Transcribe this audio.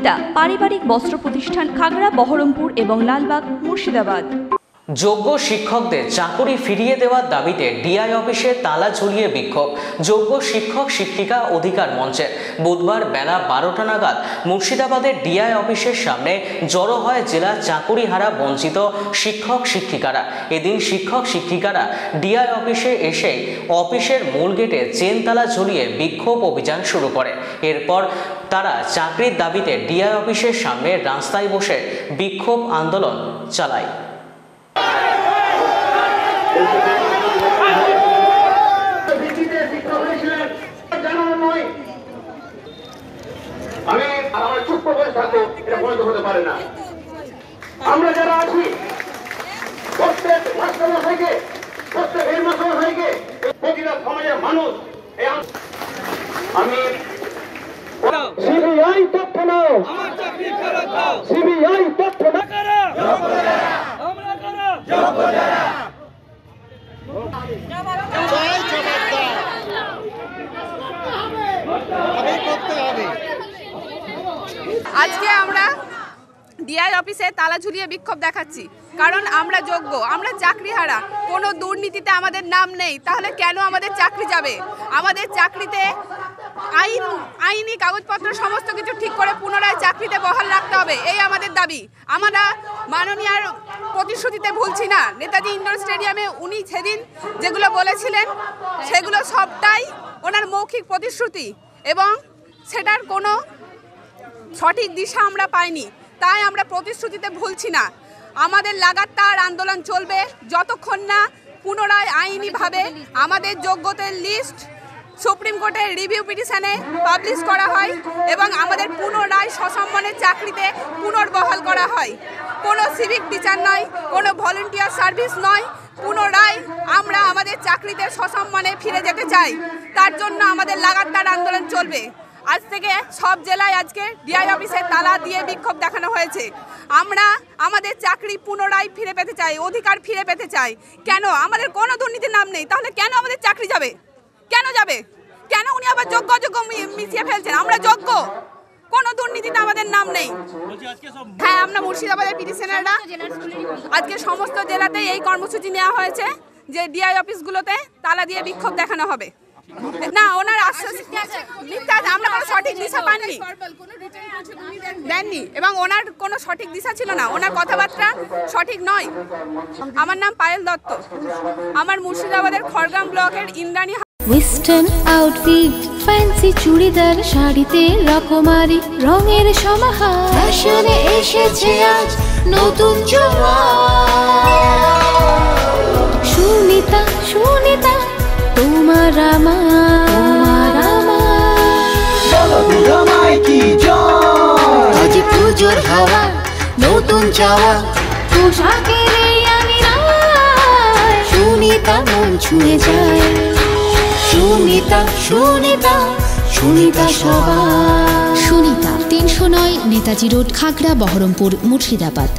উদ্যোক্তা পারিবারিক বস্ত্র প্রতিষ্ঠান খাগড়া, বহরমপুর এবং লালবাগ, মুর্শিদাবাদ। যোগ্য শিক্ষকদের চাকরি ফিরিয়ে দেওয়ার দাবিতে ডিআই অফিসে তালা ঝুলিয়ে বিক্ষোভ। যোগ্য শিক্ষক শিক্ষিকা অধিকার মঞ্চের বুধবার বেলা 12টা নাগাদ মুর্শিদাবাদের ডিআই অফিসের সামনে জড়ো হয় জেলার চাকুরিহারা বঞ্চিত শিক্ষক শিক্ষিকারা। এদিন শিক্ষক শিক্ষিকারা ডিআই অফিসে এসে অফিসের মূল গেটে চেন তালা ঝুলিয়ে বিক্ষোভ অভিযান শুরু করে। এরপর তারা চাকরির দাবিতে ডিআই অফিসের সামনে রাস্তায় বসে বিক্ষোভ আন্দোলন চালায়। আমরা যারা আছি প্রত্যেক মাস্টারমশাইকে, প্রত্যেক হেডমাস্টারমশাইকে, প্রতিটা সমাজের মানুষ, আমি সিবিআই তথ্য নাও, সিবিআই তথ্য আজকে আমরা ডিআই অফিসে তালা ঝুলিয়ে বিক্ষোভ দেখাচ্ছি, কারণ আমরা যোগ্য, আমরা চাকরিহারা, কোনো দুর্নীতিতে আমাদের নাম নেই। তাহলে কেন আমাদের চাকরি যাবে? আমাদের চাকরিতে আইনি কাগজপত্র সমস্ত কিছু ঠিক করে পুনরায় চাকরিতে বহাল রাখতে হবে, এই আমাদের দাবি। আমরা মাননীয়ার প্রতিশ্রুতিতে ভুলছি না। নেতাজি ইন্ডোর স্টেডিয়ামে উনি সেদিন যেগুলো বলেছিলেন সেগুলো সবটাই ওনার মৌখিক প্রতিশ্রুতি এবং সেটার কোনো সঠিক দিশা আমরা পাইনি। তাই আমরা প্রতিশ্রুতিতে ভুলছি না। আমাদের লাগাতার আন্দোলন চলবে যতক্ষণ না পুনরায় আইনিভাবে আমাদের যোগ্যতার লিস্ট সুপ্রিম কোর্টের রিভিউ পিটিশনে পাবলিশ করা হয় এবং আমাদের পুনরায় সসম্মানের চাকরিতে পুনর্বহাল করা হয়। কোনো সিভিক টিচার নয়, কোনো ভলেন্টিয়ার সার্ভিস নয়, পুনরায় আমরা আমাদের চাকরিতে সসম্মানে ফিরে যেতে চাই। তার জন্য আমাদের লাগাতার আন্দোলন চলবে। আজ থেকে সব জেলায় আজকে ডিআই অফিসে তালা দিয়ে বিক্ষোভ দেখানো হয়েছে। আমরা আমাদের চাকরি পুনরায় ফিরে পেতে চাই, অধিকার ফিরে পেতে চাই। কেন? আমাদের কোনো দুর্নীতির নাম নেই, তাহলে কেন আমাদের চাকরি যাবে? কেন যাবে? কেন উনি আবার যোগ্য অযোগ্য মিশিয়ে ফেলছেন? আমরা যোগ্য, কোনো দুর্নীতিতে আমাদের নাম নেই। হ্যাঁ, আমরা মুর্শিদাবাদের পিটিশনাররা আজকে সমস্ত জেলাতেই এই কর্মসূচি নেওয়া হয়েছে যে ডিআই অফিসগুলোতে তালা দিয়ে বিক্ষোভ দেখানো হবে। না, ওনার আশ্বাস আমরা কোনো সঠিক দিশা পাইনি, দেননি এবং ওনার কোনো সঠিক দিশা ছিল না, ওনার কথাবার্তা সঠিক নয়। আমার নাম পায়েল দত্ত, আমার মুর্শিদাবাদের খড়গ্রাম ব্লকের Indrani. Western outfit, fancy churidar, শাড়িতে রকমারি রঙের সমাহার, ফ্যাশনে এসেছে আজ নতুন সুনিতা, সুনিতা তোমার আমার, আজ পুজোর হাওয়া, নতুন চাওয়া পোশাকের আমি সুনিতা মন ছুঁয়ে যায়। সুনিতা, সুনিতা, সুনিতা সবার। সুনিতা 309 নেতাজি রোড, খাগড়া, বহরমপুর, মুর্শিদাবাদ।